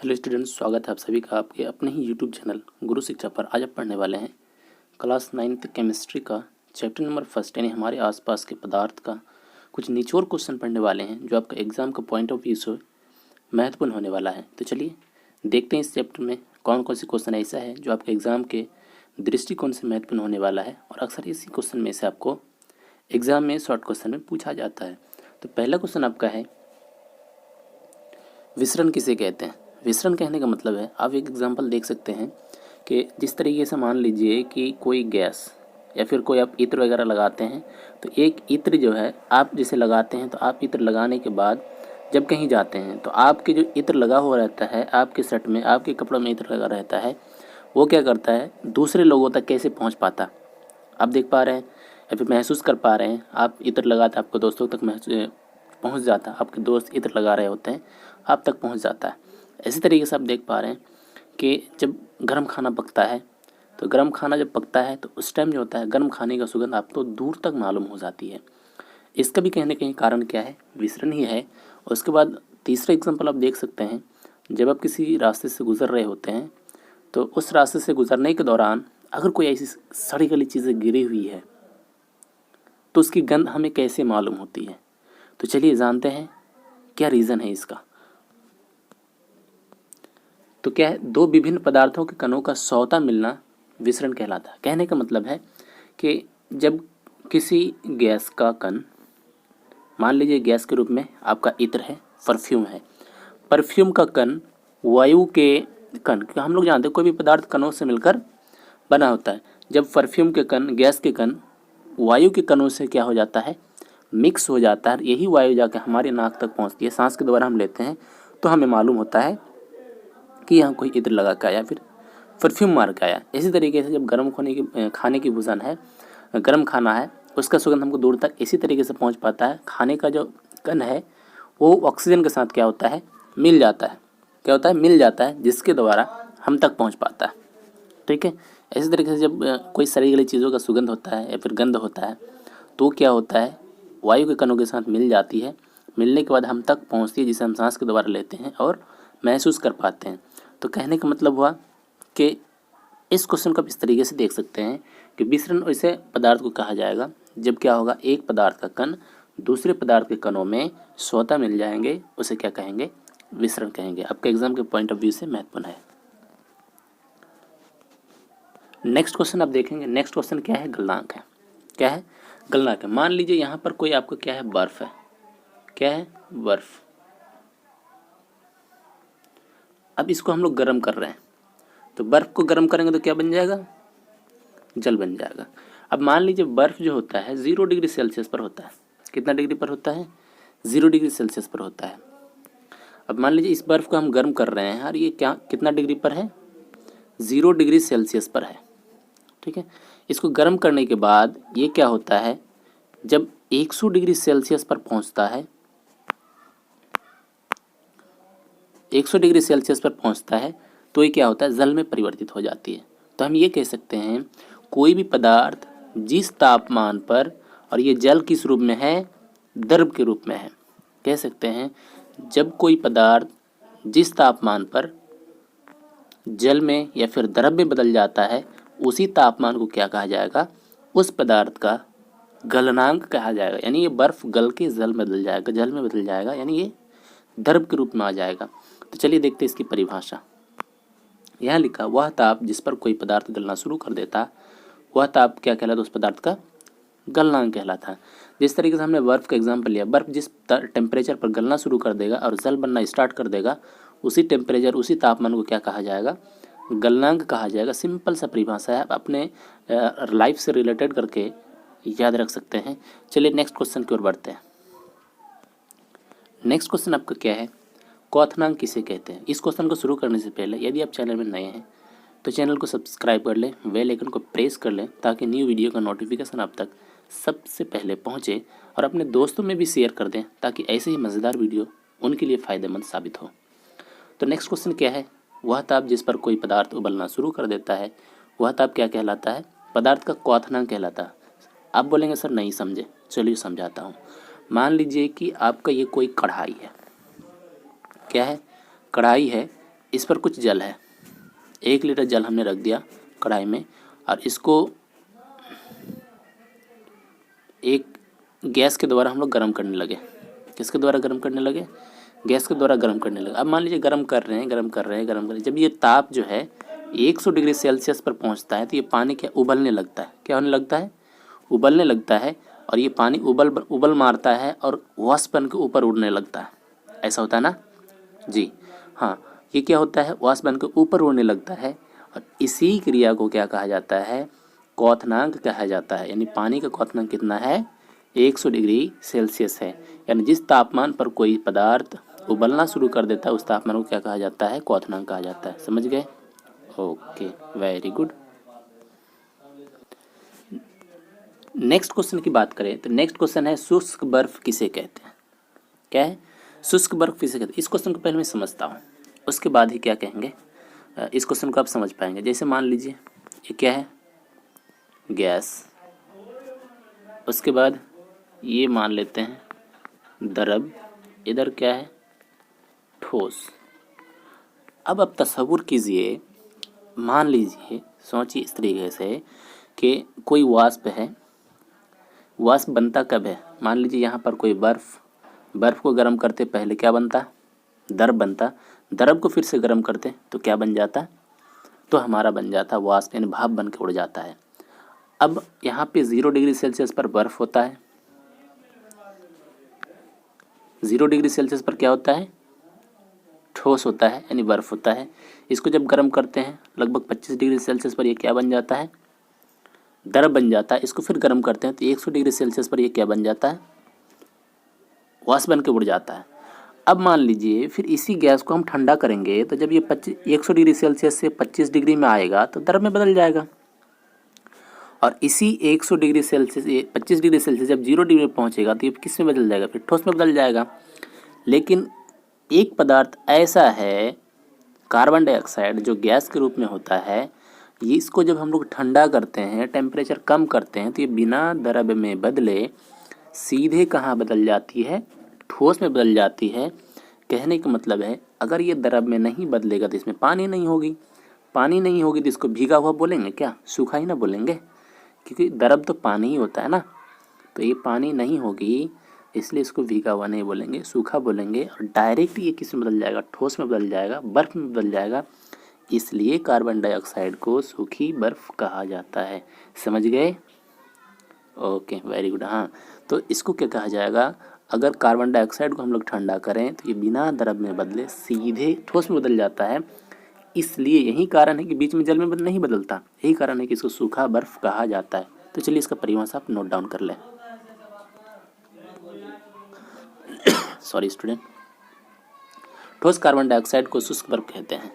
Hello students, स्वागत है आप सभी का आपके अपने ही यूट्यूब चैनल गुरु शिक्षा पर। आज आप पढ़ने वाले हैं क्लास 9th केमिस्ट्री का चैप्टर नंबर फर्स्ट, यानी हमारे आसपास के पदार्थ का कुछ निचोड़ क्वेश्चन पढ़ने वाले हैं जो आपका एग्जाम का पॉइंट ऑफ व्यू से महत्वपूर्ण होने वाला है। तो चलिए देखते हैं इस चैप्टर में कौन कौन से क्वेश्चन ऐसा है जो आपके एग्जाम के दृष्टिकोण से महत्वपूर्ण होने वाला है, और अक्सर इसी क्वेश्चन में से आपको एग्जाम में शॉर्ट क्वेश्चन में पूछा जाता है। तो पहला क्वेश्चन आपका है, विसरण किसे कहते हैं। विसरण कहने का मतलब है, आप एक एग्जांपल देख सकते हैं कि जिस तरीके से मान लीजिए कि कोई गैस या फिर कोई आप इत्र वगैरह लगाते हैं, तो एक इत्र जो है आप जैसे लगाते हैं, तो आप इत्र लगाने के बाद जब कहीं जाते हैं तो आपके जो इत्र लगा हुआ रहता है, आपके शर्ट में आपके कपड़ों में इत्र लगा रहता है, वो क्या करता है, दूसरे लोगों तक कैसे पहुँच पाता। आप देख पा रहे हैं या फिर महसूस कर पा रहे हैं, आप इत्र लगाते आपको दोस्तों तक पहुँच जाता, आपके दोस्त इत्र लगा रहे होते हैं, आप तक पहुँच जाता है। इसी तरीके से आप देख पा रहे हैं कि जब गर्म खाना पकता है, तो गर्म खाना जब पकता है तो उस टाइम जो होता है गर्म खाने का सुगंध आपको दूर तक मालूम हो जाती है। इसका भी कहीं ना कहीं कारण क्या है, विसरण ही है। उसके बाद तीसरा एग्जाम्पल आप देख सकते हैं, जब आप किसी रास्ते से गुजर रहे होते हैं, तो उस रास्ते से गुजरने के दौरान अगर कोई ऐसी सड़ी गली चीज़ें गिरी हुई है तो उसकी गंध हमें कैसे मालूम होती है। तो चलिए जानते हैं क्या रीज़न है इसका। तो क्या है, दो विभिन्न पदार्थों के कणों का सौता मिलना विसरण कहलाता है। कहने का मतलब है कि जब किसी गैस का कण, मान लीजिए गैस के रूप में आपका इत्र है, परफ्यूम है, परफ्यूम का कण वायु के कण, हम लोग जानते हैं कोई भी पदार्थ कणों से मिलकर बना होता है। जब परफ्यूम के कण, गैस के कण वायु के कणों से क्या हो जाता है, मिक्स हो जाता है, यही वायु जाकर हमारे नाक तक पहुंचती है, सांस के द्वारा हम लेते हैं, तो हमें मालूम होता है कि यहाँ कोई इत्र लगा के आया, फिर परफ्यूम मार के आया। इसी तरीके से जब गर्म खाने की भूषण है, गर्म खाना है, उसका सुगंध हमको दूर तक इसी तरीके से पहुँच पाता है। खाने का जो कण है वो ऑक्सीजन के साथ क्या होता है, मिल जाता है, क्या होता है, मिल जाता है, जिसके द्वारा हम तक पहुँच पाता है। ठीक है। इसी तरीके से जब कोई सड़ी गली चीज़ों का सुगंध होता है या फिर गंध होता है, तो क्या होता है, वायु के कणों के साथ मिल जाती है, मिलने के बाद हम तक पहुँचती है, जिसे हम सांस के द्वारा लेते हैं और महसूस कर पाते हैं। तो कहने का मतलब हुआ कि इस क्वेश्चन को आप इस तरीके से देख सकते हैं कि विसरण ऐसे पदार्थ को कहा जाएगा जब क्या होगा, एक पदार्थ का कण दूसरे पदार्थ के कणों में स्वतः मिल जाएंगे, उसे क्या कहेंगे, विसरण कहेंगे। आपके एग्जाम के पॉइंट ऑफ व्यू से महत्वपूर्ण है। नेक्स्ट क्वेश्चन आप देखेंगे, नेक्स्ट क्वेश्चन क्या है, गलनांक है। क्या है, गलनांक है। मान लीजिए यहाँ पर कोई आपको क्या है, बर्फ है, क्या है, बर्फ। अब इसको हम लोग गर्म कर रहे हैं, तो बर्फ को गर्म करेंगे तो क्या बन जाएगा, जल बन जाएगा। अब मान लीजिए बर्फ जो होता है 0 डिग्री सेल्सियस पर होता है, कितना डिग्री पर होता है, 0 डिग्री सेल्सियस पर होता है। अब मान लीजिए इस बर्फ को हम गर्म कर रहे हैं, और ये क्या कितना डिग्री पर है, 0 डिग्री सेल्सियस पर है। ठीक है। इसको गर्म करने के बाद ये क्या होता है, जब 100 डिग्री सेल्सियस पर पहुंचता है, 100 डिग्री सेल्सियस पर पहुंचता है, तो ये क्या होता है, जल में परिवर्तित हो जाती है। तो हम ये कह सकते हैं कोई भी पदार्थ जिस तापमान पर, और ये जल किस रूप में है, द्रव के रूप में है, कह सकते हैं जब कोई पदार्थ जिस तापमान पर जल में या फिर द्रव में बदल जाता है, उसी तापमान को क्या कहा जाएगा, उस पदार्थ का गलनांक कहा जाएगा। यानी ये बर्फ गल के जल में बदल जाएगा, जल में बदल जाएगा, यानी ये द्रव के रूप में आ जाएगा। तो चलिए देखते हैं इसकी परिभाषा। यहाँ लिखा, वह ताप जिस पर कोई पदार्थ गलना शुरू कर देता, वह ताप क्या कहलाता, उस पदार्थ का गलनांक कहलाता है। जिस तरीके से हमने बर्फ का एग्जाम्पल लिया, बर्फ जिस टेम्परेचर पर गलना शुरू कर देगा और जल बनना स्टार्ट कर देगा, उसी टेम्परेचर, उसी तापमान को क्या कहा जाएगा, गलनांक कहा जाएगा। सिंपल सा परिभाषा है, आप अपने लाइफ से रिलेटेड करके याद रख सकते हैं। चलिए नेक्स्ट क्वेश्चन की ओर बढ़ते हैं। नेक्स्ट क्वेश्चन आपका क्या है, क्वथनांक किसे कहते हैं। इस क्वेश्चन को शुरू करने से पहले यदि आप चैनल में नए हैं तो चैनल को सब्सक्राइब कर लें, बेल आइकन को प्रेस कर लें, ताकि न्यू वीडियो का नोटिफिकेशन आप तक सबसे पहले पहुंचे, और अपने दोस्तों में भी शेयर कर दें ताकि ऐसे ही मज़ेदार वीडियो उनके लिए फ़ायदेमंद साबित हो। तो नेक्स्ट क्वेश्चन क्या है, वह ताप जिस पर कोई पदार्थ उबलना शुरू कर देता है, वह ताप क्या कहलाता है, पदार्थ का क्वथनांक कहलाता है। आप बोलेंगे सर नहीं समझे, चलिए समझाता हूँ। मान लीजिए कि आपका ये कोई कढ़ाई है, क्या है, कढ़ाई है, इस पर कुछ जल है, 1 लीटर जल हमने रख दिया कढ़ाई में और इसको एक गैस के द्वारा हम लोग गर्म करने लगे। किसके द्वारा गर्म करने लगे? गैस के द्वारा गर्म करने लगे। अब मान लीजिए गर्म कर रहे हैं। जब ये ताप जो है 100 डिग्री सेल्सियस पर पहुंचता है तो ये पानी क्या उबलने लगता है। क्या होने लगता है? उबलने लगता है। और ये पानी उबल मारता है और वाष्प बन के ऊपर उड़ने लगता है। ऐसा होता है ना जी? हाँ, ये क्या होता है? वाष्प बन के ऊपर उड़ने लगता है और इसी क्रिया को क्या कहा जाता है? क्वथनांक कहा जाता है। यानी पानी का क्वथनांक कितना है? 100 डिग्री सेल्सियस है। यानी जिस तापमान पर कोई पदार्थ उबलना शुरू कर देता है उस तापमान को क्या कहा जाता है? क्वथनांक कहा जाता है। समझ गए? Okay, very good. Next question की बात करें तो नेक्स्ट क्वेश्चन है शुष्क बर्फ किसे कहते हैं? क्या है? शुष्क बर्फ किसे कहते हैं? इस क्वेश्चन को पहले मैं समझता हूँ, उसके बाद ही क्या कहेंगे इस क्वेश्चन को आप समझ पाएंगे। जैसे मान लीजिए ये क्या है? गैस। उसके बाद ये मान लेते हैं द्रव। इधर क्या है? ठोस। अब आप तसव्वुर कीजिए, मान लीजिए, सोचिए इस तरीके से कि कोई वाष्प है। वाष्प बनता कब है? मान लीजिए यहाँ पर कोई बर्फ़ को गर्म करते पहले क्या बनता? द्रव बनता। द्रव को फिर से गर्म करते तो क्या बन जाता? तो हमारा बन जाता वाष्प, यानी भाप बन के उड़ जाता है। अब यहाँ पे 0 डिग्री सेल्सियस पर बर्फ़ होता है। 0 डिग्री सेल्सियस पर क्या होता है? ठोस होता है, यानी बर्फ़ होता है। इसको जब गर्म करते हैं लगभग 25 डिग्री सेल्सियस पर ये क्या बन जाता है? द्रव बन जाता है। इसको फिर गर्म करते हैं तो 100 डिग्री सेल्सियस पर ये क्या बन जाता है? वाष्प बन के उड़ जाता है। अब मान लीजिए फिर इसी गैस को हम ठंडा करेंगे तो जब ये 100 डिग्री सेल्सियस से 25 डिग्री में आएगा तो द्रव में बदल जाएगा। और इसी 100 डिग्री सेल्सियस 25 डिग्री सेल्सियस जब 0 डिग्री में पहुंचेगा तो ये किस में बदल जाएगा? फिर ठोस में बदल जाएगा। लेकिन एक पदार्थ ऐसा है, कार्बन डाइऑक्साइड, जो गैस के रूप में होता है, ये इसको जब हम लोग ठंडा करते हैं, टेम्परेचर कम करते हैं तो ये बिना द्रव में बदले सीधे कहाँ बदल जाती है? ठोस में बदल जाती है। कहने का मतलब है अगर ये द्रव में नहीं बदलेगा तो इसमें पानी नहीं होगी। पानी नहीं होगी तो इसको भीगा हुआ बोलेंगे क्या? सूखा ही ना बोलेंगे, क्योंकि द्रव तो पानी ही होता है ना। तो ये पानी नहीं होगी इसलिए इसको भीगा हुआ नहीं बोलेंगे, सूखा बोलेंगे। और डायरेक्ट ये किस में बदल जाएगा? ठोस में बदल जाएगा, बर्फ़ में बदल जाएगा। इसलिए कार्बन डाइऑक्साइड को सूखी बर्फ़ कहा जाता है। समझ गए? Okay, very good. हाँ, तो इसको क्या कहा जाएगा? अगर कार्बन डाइऑक्साइड को हम लोग ठंडा करें तो ये बिना द्रव में बदले सीधे ठोस में बदल जाता है। इसलिए यही कारण है कि बीच में जल में नहीं बदलता। यही कारण है कि इसको सूखा बर्फ़ कहा जाता है। तो चलिए इसका परिभाषा आप नोट डाउन कर लें। Sorry student. ठोस कार्बन डाइऑक्साइड को शुष्क बर्फ कहते हैं।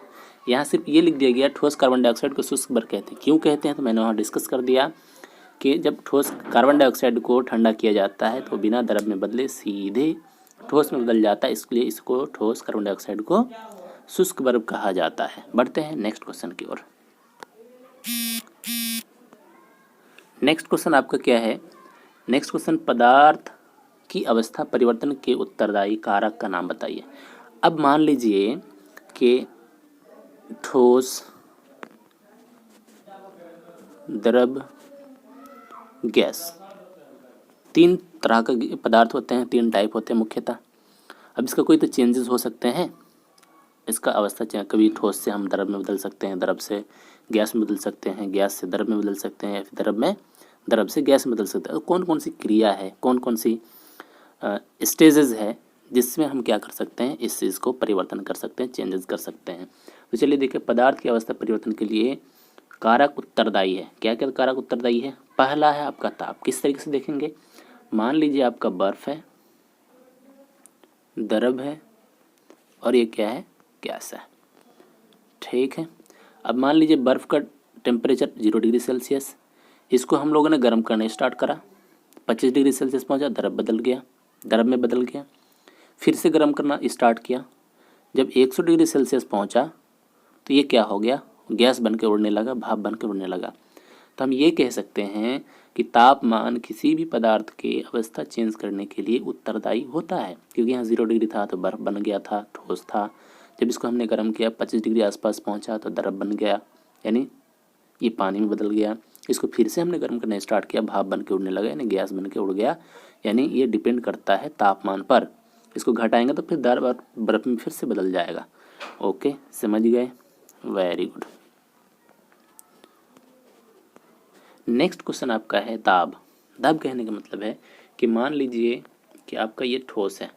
यहाँ सिर्फ ये लिख दिया गया ठोस कार्बन डाइऑक्साइड को शुष्क बर्फ कहते हैं। क्यों कहते हैं तो मैंने वहाँ डिस्कस कर दिया कि जब ठोस कार्बन डाइऑक्साइड को ठंडा किया जाता है तो बिना द्रव में बदले सीधे ठोस में बदल जाता है। इसलिए इसको ठोस कार्बन डाइऑक्साइड को शुष्क बर्फ कहा जाता है। बढ़ते हैं नेक्स्ट क्वेश्चन की ओर। नेक्स्ट क्वेश्चन आपका क्या है? नेक्स्ट क्वेश्चन, पदार्थ की अवस्था परिवर्तन के उत्तरदायी कारक का नाम बताइए। अब मान लीजिए कि ठोस, द्रव, गैस, 3 तरह का पदार्थ होते हैं, 3 टाइप होते हैं मुख्यतः। अब इसका कोई तो चेंजेस हो सकते हैं। इसका अवस्था कभी ठोस से हम द्रव में बदल सकते हैं, द्रव से गैस में बदल सकते हैं, गैस से द्रव में बदल सकते हैं, या फिर द्रव से गैस में बदल सकते हैं। कौन कौन सी क्रिया है, कौन कौन सी स्टेजेस है जिसमें हम क्या कर सकते हैं? इस चीज़ को परिवर्तन कर सकते हैं, चेंजेस कर सकते हैं। तो चलिए देखिए, पदार्थ की अवस्था परिवर्तन के लिए कारक उत्तरदायी है। क्या क्या कारक उत्तरदायी है? पहला है आपका ताप। किस तरीके से देखेंगे? मान लीजिए आपका बर्फ है, द्रव है और ये क्या है? गैस है। ठीक है। अब मान लीजिए बर्फ़ का टेम्परेचर 0 डिग्री सेल्सियस, इसको हम लोगों ने गर्म करना स्टार्ट करा, 25 डिग्री सेल्सियस पहुंचा, द्रव में बदल गया। फिर से गर्म करना स्टार्ट किया, जब 100 डिग्री सेल्सियस पहुंचा तो ये क्या हो गया? गैस बन के उड़ने लगा, भाप बन के उड़ने लगा। तो हम ये कह सकते हैं कि तापमान किसी भी पदार्थ की अवस्था चेंज करने के लिए उत्तरदायी होता है। क्योंकि यहाँ 0 डिग्री था तो बर्फ़ बन गया था, ठोस था, जब इसको हमने गर्म किया 25 डिग्री आसपास पहुंचा तो द्रव बन गया, यानी ये पानी में बदल गया। इसको फिर से हमने गर्म करना स्टार्ट किया, भाप बन के उड़ने लगा, यानी गैस बन के उड़ गया। यानी ये डिपेंड करता है तापमान पर। इसको घटाएंगे तो फिर द्रव और बर्फ में फिर से बदल जाएगा। ओके, समझ गए, वेरी गुड। नेक्स्ट क्वेश्चन आपका है दाब। दाब कहने का मतलब है कि मान लीजिए कि आपका ये ठोस है,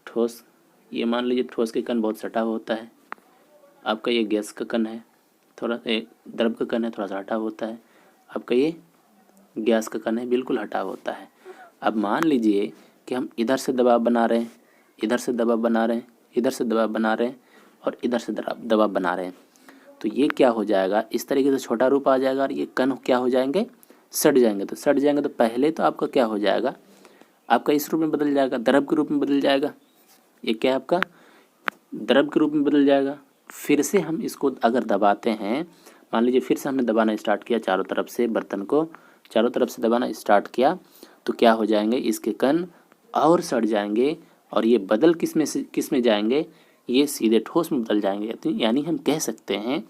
ठोस, ये मान लीजिए ठोस के कण बहुत सटा हुआ होता है। आपका ये गैस का कण है, थोड़ा द्रव का कण है, थोड़ा सा हटा हुआ होता है। आपका ये गैस का कण है, बिल्कुल हटा हुआ होता है। अब मान लीजिए कि हम इधर से दबाव बना रहे हैं, इधर से दबाव बना रहे हैं, इधर से दबाव बना रहे हैं और इधर से दबाव बना रहे हैं। तो ये क्या हो जाएगा, इस तरीके से छोटा रूप आ जाएगा और ये कण क्या हो जाएंगे, सट जाएंगे। तो सट जाएंगे तो पहले तो आपका क्या हो जाएगा, आपका इस रूप में बदल जाएगा, द्रव के रूप में बदल जाएगा। ये क्या है, आपका द्रव के रूप में बदल जाएगा। फिर से हम इसको अगर दबाते हैं, मान लीजिए फिर से हमने दबाना स्टार्ट किया, चारों तरफ से बर्तन को चारों तरफ से दबाना स्टार्ट किया, तो क्या हो जाएंगे, इसके कण और सड़ जाएंगे और ये बदल किस में जाएंगे, ये सीधे ठोस में बदल जाएंगे। यानी हम कह सकते हैं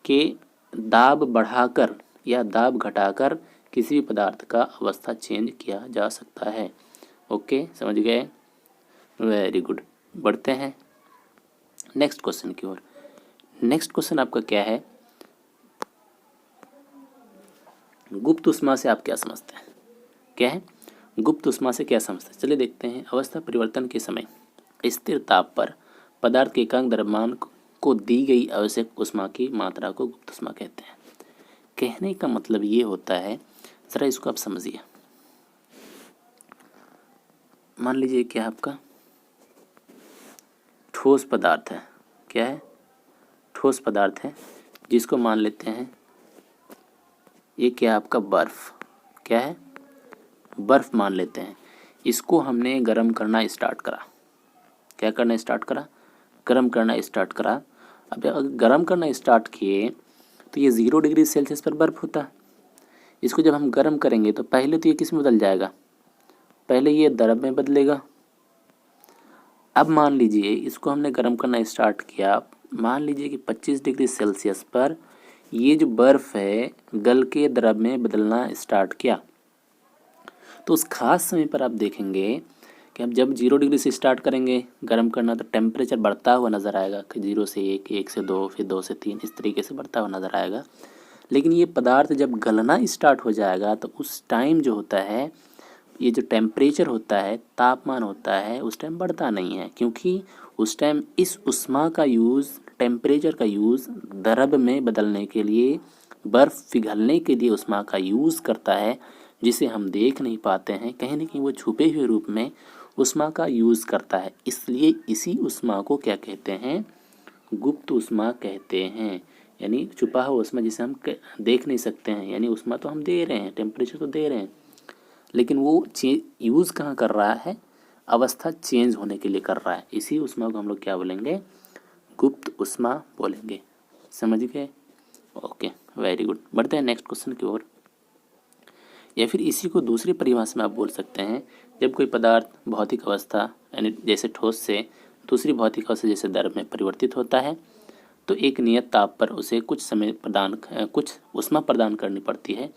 कि दाब बढ़ाकर या दाब घटाकर किसी भी पदार्थ का अवस्था चेंज किया जा सकता है। ओके, समझ गए, वेरी गुड। बढ़ते हैं नेक्स्ट क्वेश्चन की ओर। नेक्स्ट क्वेश्चन आपका क्या है, गुप्त ऊष्मा से आप क्या समझते हैं। क्या है, गुप्त ऊष्मा से क्या समझते हैं, चलिए देखते हैं। अवस्था परिवर्तन के समय स्थिर ताप पर पदार्थ के एकांक द्रव्यमान को दी गई आवश्यक ऊष्मा की मात्रा को गुप्त ऊष्मा कहते हैं। कहने का मतलब ये होता है, जरा इसको आप समझिए। मान लीजिए क्या आपका ठोस पदार्थ है, क्या है, ठोस पदार्थ है, जिसको मान लेते हैं ये क्या आपका बर्फ, क्या है, बर्फ मान लेते हैं। इसको हमने गर्म करना स्टार्ट करा, क्या करना स्टार्ट करा, गर्म करना स्टार्ट करा। अब अगर गर्म करना स्टार्ट किए तो ये 0 डिग्री सेल्सियस पर बर्फ होता है। इसको जब हम गर्म करेंगे तो पहले तो ये किस में बदल जाएगा, पहले ये द्रव में बदलेगा। अब मान लीजिए इसको हमने गर्म करना स्टार्ट किया, मान लीजिए कि 25 डिग्री सेल्सियस पर ये जो बर्फ़ है गल के द्रव में बदलना स्टार्ट किया। तो उस खास समय पर आप देखेंगे कि हम जब 0 डिग्री से स्टार्ट करेंगे गर्म करना तो टेम्परेचर बढ़ता हुआ नज़र आएगा कि 0 से 1, 1 से 2, फिर 2 से 3, इस तरीके से बढ़ता हुआ नज़र आएगा। लेकिन ये पदार्थ जब गलना स्टार्ट हो जाएगा तो उस टाइम जो होता है, ये जो टेम्परेचर होता है, तापमान होता है, उस टाइम बढ़ता नहीं है, क्योंकि उस टाइम इस ऊष्मा का यूज़, टेम्परेचर का यूज़ द्रव में बदलने के लिए, बर्फ़ पिघलने के लिए ऊष्मा का यूज़ करता है, जिसे हम देख नहीं पाते हैं, कहीं ना कहीं वो छुपे हुए रूप में ऊष्मा का यूज़ करता है। इसलिए इसी ऊष्मा को क्या कहते हैं, गुप्त ऊष्मा कहते हैं। यानी छुपा हुआ ऊष्मा जिसे हम देख नहीं सकते हैं, यानी ऊष्मा तो हम दे रहे हैं, टेम्परेचर तो दे रहे हैं, लेकिन वो यूज़ कहाँ कर रहा है, अवस्था चेंज होने के लिए कर रहा है। इसी ऊष्मा को हम लोग क्या बोलेंगे, गुप्त ऊष्मा बोलेंगे। समझ गए, ओके, वेरी गुड। बढ़ते हैं नेक्स्ट क्वेश्चन की ओर। या फिर इसी को दूसरी परिभाषा में आप बोल सकते हैं, जब कोई पदार्थ भौतिक अवस्था यानी जैसे ठोस से दूसरी भौतिक अवस्था जैसे द्रव में परिवर्तित होता है, तो एक नियत ताप पर उसे कुछ ऊष्मा प्रदान करनी पड़ती है।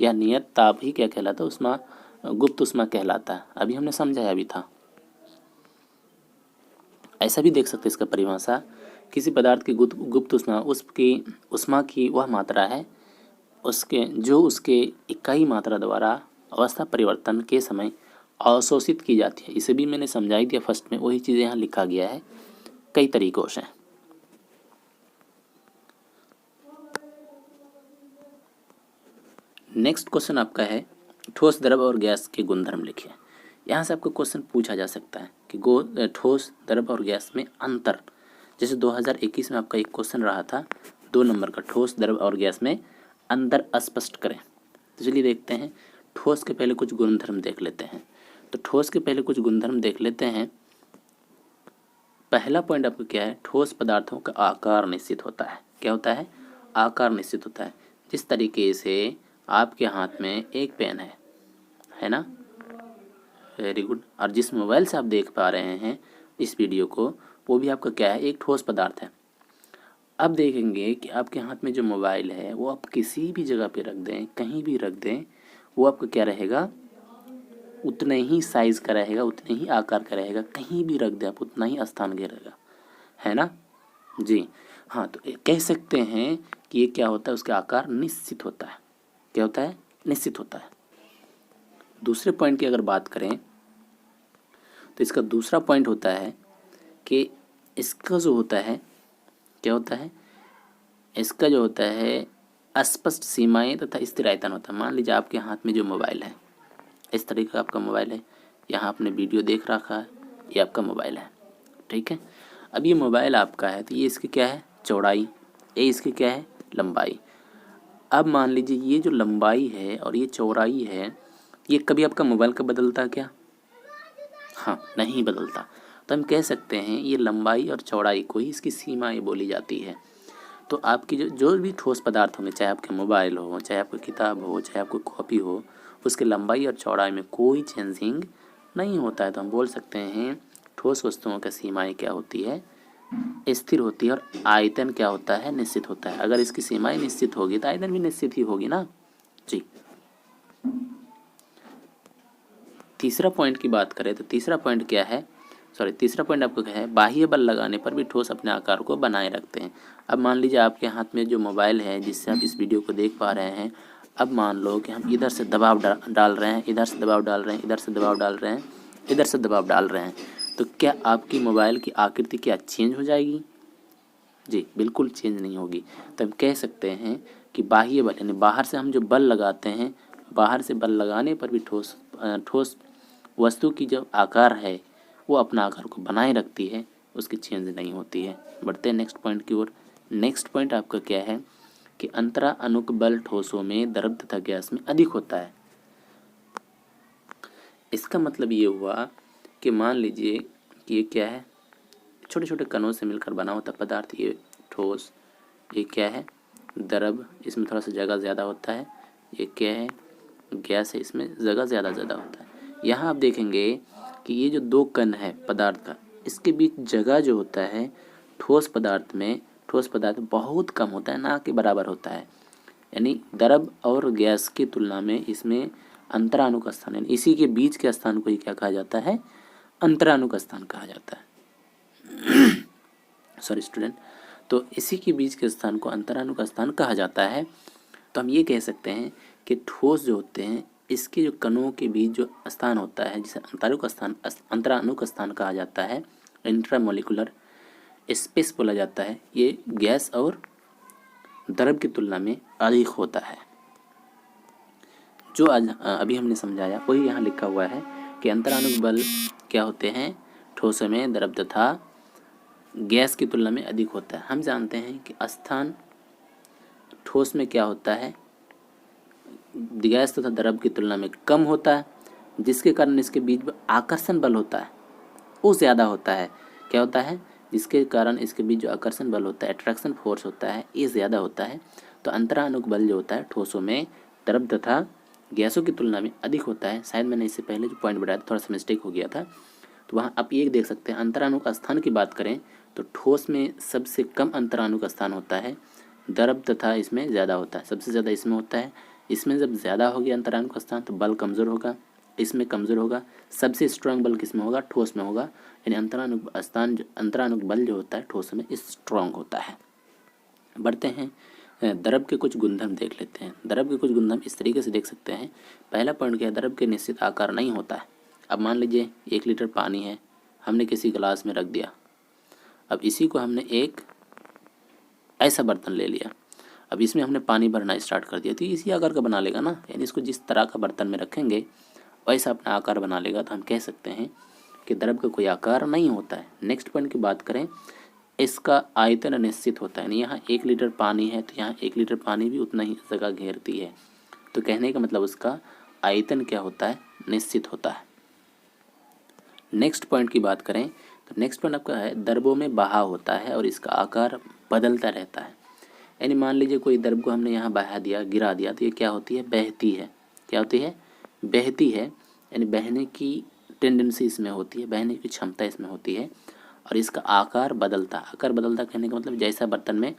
यह नियत ताप ही क्या कहलाता है, ऊष्मा, गुप्त ऊष्मा कहलाता है। अभी हमने समझाया अभी था। ऐसा भी देख सकते हैं इसका परिभाषा, किसी पदार्थ की गुप्त ऊष्मा उसकी ऊष्मा की वह मात्रा है उसके इकाई मात्रा द्वारा अवस्था परिवर्तन के समय अवशोषित की जाती है। इसे भी मैंने समझाई दिया फर्स्ट में, वही चीज़ें यहाँ लिखा गया है कई तरीकों से। नेक्स्ट क्वेश्चन आपका है, ठोस द्रव और गैस के गुणधर्म लिखिए। यहाँ से आपको क्वेश्चन पूछा जा सकता है कि ठोस द्रव और गैस में अंतर। जैसे 2021 में आपका एक क्वेश्चन रहा था 2 नंबर का, ठोस द्रव और गैस में अंतर स्पष्ट करें। तो चलिए देखते हैं, ठोस के पहले कुछ गुणधर्म देख लेते हैं। तो ठोस के पहले कुछ गुणधर्म देख लेते हैं। पहला पॉइंट आपको क्या है, ठोस पदार्थों का आकार निश्चित होता है। क्या होता है, आकार निश्चित होता है। जिस तरीके से आपके हाथ में एक पेन है ना, वेरी गुड। और जिस मोबाइल से आप देख पा रहे हैं इस वीडियो को, वो भी आपका क्या है, एक ठोस पदार्थ है। अब देखेंगे कि आपके हाथ में जो मोबाइल है वो आप किसी भी जगह पे रख दें, कहीं भी रख दें, वो आपका क्या रहेगा, उतने ही साइज़ का रहेगा, उतने ही आकार का रहेगा। कहीं भी रख दें आप उतना ही स्थान घेरेगा, है ना जी। हाँ, तो कह सकते हैं कि ये क्या होता है, उसका आकार निश्चित होता है। क्या होता है, निश्चित होता है। दूसरे पॉइंट की अगर बात करें तो इसका दूसरा पॉइंट होता है कि इसका जो होता है, क्या होता है, इसका जो होता है अस्पष्ट सीमाएं तथा स्थिर आयतन होता है। मान लीजिए आपके हाथ में जो मोबाइल है, इस तरीके का आपका मोबाइल है, यहाँ आपने वीडियो देख रखा है, ये आपका मोबाइल है, ठीक है। अब ये मोबाइल आपका है तो ये इसकी क्या है, चौड़ाई, ये इसकी क्या है, लंबाई। अब मान लीजिए ये जो लंबाई है और ये चौड़ाई है, ये कभी आपका मोबाइल का बदलता क्या, हाँ नहीं बदलता। तो हम कह सकते हैं ये लंबाई और चौड़ाई को ही इसकी सीमाएं बोली जाती है। तो आपकी जो जो भी ठोस पदार्थ होंगे, चाहे आपके मोबाइल हो, चाहे आपकी किताब हो, चाहे आपकी कॉपी हो, उसके लंबाई और चौड़ाई में कोई चेंजिंग नहीं होता है। तो हम बोल सकते हैं ठोस वस्तुओं की सीमाएं क्या होती है, स्थिर होती है, और आयतन क्या होता है, निश्चित होता है। अगर इसकी सीमाएं निश्चित होगी तो आयतन भी निश्चित ही होगी ना जी। तीसरा पॉइंट की बात करें तो तीसरा पॉइंट क्या है, तीसरा पॉइंट आपको क्या है, बाह्य बल लगाने पर भी ठोस अपने आकार को बनाए रखते हैं। अब मान लीजिए आपके हाथ में जो मोबाइल है जिससे आप इस वीडियो को देख पा रहे हैं, अब मान लो कि हम इधर से दबाव डाल रहे हैं, इधर से दबाव डाल रहे हैं, इधर से दबाव डाल रहे हैं, इधर से दबाव डाल रहे हैं, तो क्या आपकी मोबाइल की आकृति क्या चेंज हो जाएगी, जी बिल्कुल चेंज नहीं होगी। तो हम कह सकते हैं कि बाह्य बल यानी बाहर से हम जो बल लगाते हैं, बाहर से बल लगाने पर भी ठोस वस्तु की जो आकार है वो अपना आकार को बनाए रखती है, उसकी चेंज नहीं होती है। बढ़ते हैं नेक्स्ट पॉइंट की ओर। नेक्स्ट पॉइंट आपका क्या है कि अंतरा अनुक बल ठोसों में द्रव तथा गैस में अधिक होता है। इसका मतलब ये हुआ कि मान लीजिए कि ये क्या है, छोटे छोटे कणों से मिलकर बना होता पदार्थ, ये ठोस, ये क्या है, द्रव, इसमें थोड़ा सा जगह ज़्यादा होता है, ये क्या है, गैस है, इसमें जगह ज़्यादा होता है। यहाँ आप देखेंगे कि ये जो दो कण है पदार्थ का, इसके बीच जगह जो होता है ठोस पदार्थ में, ठोस पदार्थ बहुत कम होता है, ना के बराबर होता है। यानी द्रव और गैस की तुलना में इसमें अंतरानुक स्थान, यानी इसी के बीच के स्थान को ही क्या कहा जाता है, अंतरानुक स्थान कहा जाता है। सॉरी स्टूडेंट, तो इसी के बीच के स्थान को अंतरानुक स्थान कहा जाता है। तो हम ये कह सकते हैं कि ठोस जो होते हैं इसके जो कणों के बीच जो स्थान होता है जिसे अंतरानुक स्थान कहा जाता है, इंट्रामोलिकुलर स्पेस बोला जाता है, ये गैस और द्रव की तुलना में अधिक होता है। जो आज अभी हमने समझाया वही यहाँ लिखा हुआ है कि अंतरानुक बल क्या होते हैं, ठोसों में द्रव तथा गैस की तुलना में अधिक होता है। हम जानते हैं कि स्थान ठोस में क्या होता है, गैस तथा द्रव की तुलना में कम होता है, जिसके कारण इसके बीच में आकर्षण बल होता है वो ज़्यादा होता है। क्या होता है, जिसके कारण इसके बीच जो आकर्षण बल होता है, अट्रैक्शन फोर्स होता है, ये ज़्यादा होता है। तो अंतरानुक बल जो होता है ठोसों में द्रव तथा गैसों की तुलना में अधिक होता है। शायद मैंने इससे पहले जो पॉइंट बताया था थोड़ा सा मिस्टेक हो गया था, तो वहाँ आप ये देख सकते हैं। अंतरानुक स्थान की बात करें तो ठोस में सबसे कम अंतरानुक स्थान होता है, द्रव तथा इसमें ज़्यादा होता है, सबसे ज़्यादा इसमें होता है। इसमें जब ज़्यादा हो गया अंतरानुक स्थान तो बल कमज़ोर होगा, इसमें कमज़ोर होगा। सबसे स्ट्रांग बल किस में होगा, ठोस में होगा। यानी अंतरानुक बल जो होता है ठोस में स्ट्रांग होता है। बढ़ते हैं द्रव के कुछ गुणधर्म देख लेते हैं। द्रव के कुछ गुणधर्म इस तरीके से देख सकते हैं। पहला पॉइंट क्या है, द्रव के निश्चित आकार नहीं होता है। अब मान लीजिए 1 लीटर पानी है, हमने किसी गिलास में रख दिया। अब इसी को हमने एक ऐसा बर्तन ले लिया, अब इसमें हमने पानी भरना स्टार्ट कर दिया, तो इसी आकार का बना लेगा ना। यानी इसको जिस तरह का बर्तन में रखेंगे वैसा अपना आकार बना लेगा। तो हम कह सकते हैं कि द्रव का कोई आकार नहीं होता है। नेक्स्ट पॉइंट की बात करें, इसका आयतन निश्चित होता है। यानी यहाँ 1 लीटर पानी है तो यहाँ 1 लीटर पानी भी उतना ही जगह घेरती है। तो कहने का मतलब उसका आयतन क्या होता है, निश्चित होता है। नेक्स्ट पॉइंट की बात करें तो नेक्स्ट पॉइंट आपका है द्रवों में बहाव होता है और इसका आकार बदलता रहता है। यानी मान लीजिए कोई द्रव को हमने यहाँ बहा दिया, गिरा दिया, तो ये क्या होती है, बहती है। क्या होती है, बहती है। यानी बहने की टेंडेंसी इसमें होती है, बहने की क्षमता इसमें होती है। और इसका आकार बदलता। आकार बदलता कहने का मतलब जैसा बर्तन में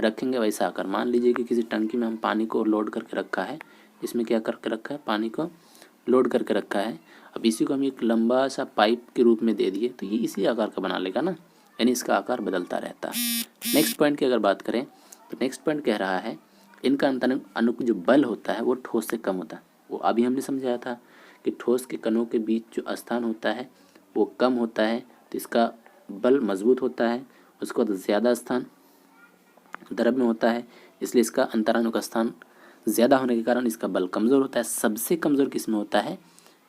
रखेंगे वैसा आकार। मान लीजिए कि किसी टंकी में हम पानी को लोड करके रखा है, इसमें क्या करके रखा है, पानी को लोड करके रखा है। अब इसी को हम एक लंबा सा पाइप के रूप में दे दिए तो ये इसी आकार का बना लेगा ना, यानी इसका आकार बदलता रहता है। नेक्स्ट पॉइंट की अगर बात करें तो नेक्स्ट पॉइंट कह रहा है इनका अंतरानुक जो बल होता है वो ठोस से कम होता है। वो अभी हमने समझाया था कि ठोस के कणों के बीच जो स्थान होता है वो कम होता है तो इसका बल मजबूत होता है। उसके बाद ज़्यादा स्थान द्रव में होता है, इसलिए इसका अंतरानुक स्थान ज़्यादा होने के कारण इसका बल कमज़ोर होता है। सबसे कमज़ोर किस में होता है,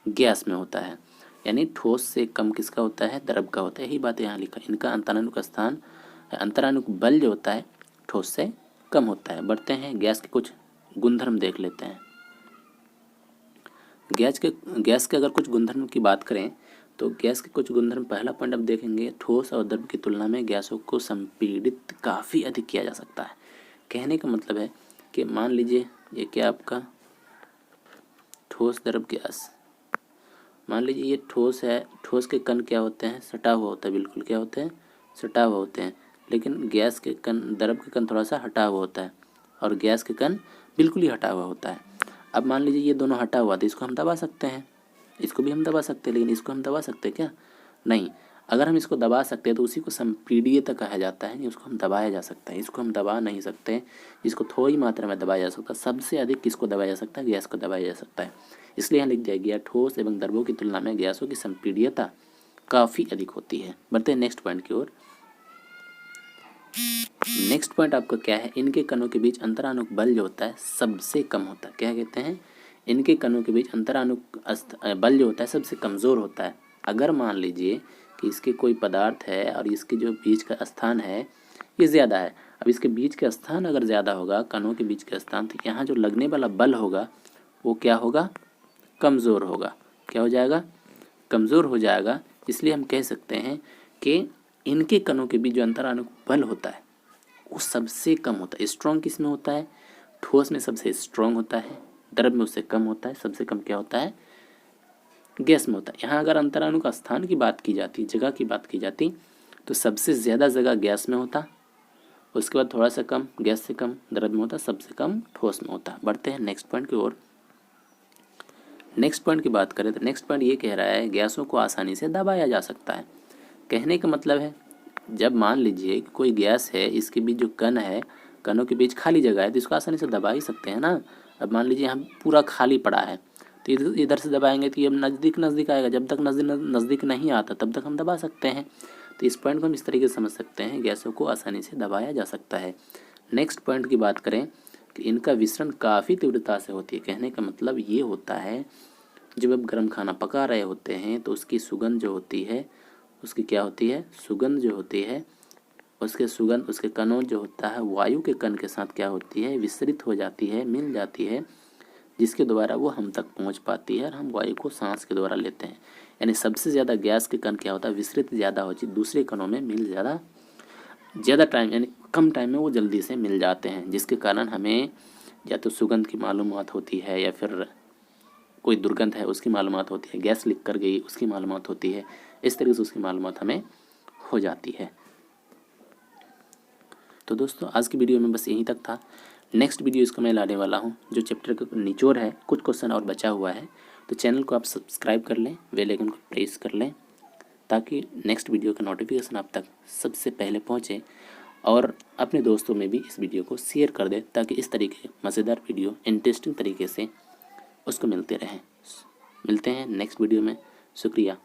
गैस में होता है। यानी ठोस से कम किसका होता है, द्रव का होता है। यही बात यहाँ लिखा है, इनका अंतरानुक स्थान अंतरानुक बल जो होता है ठोस से कम होता है। बढ़ते हैं गैस के कुछ गुणधर्म देख लेते हैं। गैस के अगर कुछ गुणधर्म की बात करें तो गैस के कुछ गुणधर्म, पहला पॉइंट अब देखेंगे, ठोस और द्रव की तुलना में गैसों को संपीड़ित काफ़ी अधिक किया जा सकता है। कहने का मतलब है कि मान लीजिए ये क्या आपका ठोस द्रव गैस, मान लीजिए ये ठोस है। ठोस के कण क्या होते हैं, सटा हुआ होता है, बिल्कुल क्या होते हैं, सटा हुआ होते हैं। लेकिन गैस के कण, द्रव के कण थोड़ा सा हटा हुआ होता है और गैस के कण बिल्कुल ही हटा हुआ होता है। अब मान लीजिए ये दोनों हटा हुआ था, इसको हम दबा सकते हैं, इसको भी हम दबा सकते हैं, लेकिन इसको हम दबा सकते हैं क्या, नहीं। अगर हम इसको दबा सकते हैं तो उसी को संपीड़ित कहा जाता है, उसको हम दबाया जा सकता है। इसको हम दबा नहीं सकते, इसको थोड़ी मात्रा में दबाया जा सकता है। सबसे अधिक किसको दबाया जा सकता है, गैस को दबाया जा सकता है। इसलिए यहाँ लिख दिया गया ठोस एवं द्रवों की तुलना में गैसों की संपीड़ितता काफ़ी अधिक होती है। बढ़ते हैं नेक्स्ट पॉइंट की ओर। नेक्स्ट पॉइंट आपका क्या है, इनके कणों के बीच अंतरानुक बल जो होता है सबसे कम होता है। क्या कहते हैं, इनके कणों के बीच अंतरानुक बल जो होता है सबसे कमज़ोर होता है। अगर मान लीजिए कि इसके कोई पदार्थ है और इसके जो बीच का स्थान है ये ज़्यादा है, अब इसके बीच का स्थान अगर ज़्यादा होगा, कणों के बीच का स्थान, तो यहाँ जो लगने वाला बल होगा वो क्या होगा, कमज़ोर होगा। क्या हो जाएगा, कमज़ोर हो जाएगा। इसलिए हम कह सकते हैं कि इनके कणों के बीच जो अंतरानुक बल होता है वो सबसे कम होता है। स्ट्रॉन्ग किस में होता है, ठोस में सबसे स्ट्रॉन्ग होता है, द्रव में उससे कम होता है, सबसे कम क्या होता है, गैस में होता है। यहाँ अगर अंतरानुक स्थान की बात की जाती, जगह की बात की जाती, तो सबसे ज़्यादा जगह गैस में होता, उसके बाद थोड़ा सा कम, गैस से कम द्रव में होता, सबसे कम ठोस में होता। बढ़ते हैं नेक्स्ट पॉइंट की ओर। नेक्स्ट पॉइंट की बात करें तो नेक्स्ट पॉइंट ये कह रहा है गैसों को आसानी से दबाया जा सकता है। कहने का मतलब है जब मान लीजिए कोई गैस है, इसके बीच जो कण है, कणों के बीच खाली जगह है, तो इसको आसानी से दबा ही सकते हैं ना। अब मान लीजिए हम पूरा खाली पड़ा है तो इधर से दबाएंगे तो ये नज़दीक नज़दीक आएगा, जब तक नज़दीक नहीं आता तब तक हम दबा सकते हैं। तो इस पॉइंट को हम इस तरीके से समझ सकते हैं, गैसों को आसानी से दबाया जा सकता है। नेक्स्ट पॉइंट की बात करें कि इनका विसरण काफ़ी तीव्रता से होती है। कहने का मतलब ये होता है जब आप गर्म खाना पका रहे होते हैं तो उसकी सुगंध जो होती है, उसकी क्या होती है, सुगंध जो होती है, उसके सुगंध, उसके कणों जो होता है वायु के कण के साथ क्या होती है, विस्तृत हो जाती है, मिल जाती है, जिसके द्वारा वो हम तक पहुंच पाती है और हम वायु को सांस के द्वारा लेते हैं। यानी सबसे ज़्यादा गैस के कण क्या होता है, विस्तृत ज़्यादा होती है, दूसरे कणों में मिल ज़्यादा टाइम, यानी कम टाइम में वो जल्दी से मिल जाते हैं, जिसके कारण हमें या तो सुगंध की मालूमात होती है या फिर कोई दुर्गंध है उसकी मालूमात होती है, गैस लीक कर गई उसकी मालूमात होती है। इस तरीके से उसकी मालूमात हमें हो जाती है। तो दोस्तों आज की वीडियो में बस यहीं तक था। नेक्स्ट वीडियो इसको मैं लाने वाला हूँ जो चैप्टर का निचोड़ है, कुछ क्वेश्चन और बचा हुआ है। तो चैनल को आप सब्सक्राइब कर लें, बेल आइकन को प्रेस कर लें ताकि नेक्स्ट वीडियो का नोटिफिकेशन आप तक सबसे पहले पहुँचे, और अपने दोस्तों में भी इस वीडियो को शेयर कर दें ताकि इस तरीके मज़ेदार वीडियो इंटरेस्टिंग तरीके से उसको मिलते रहें। मिलते हैं नेक्स्ट वीडियो में। शुक्रिया।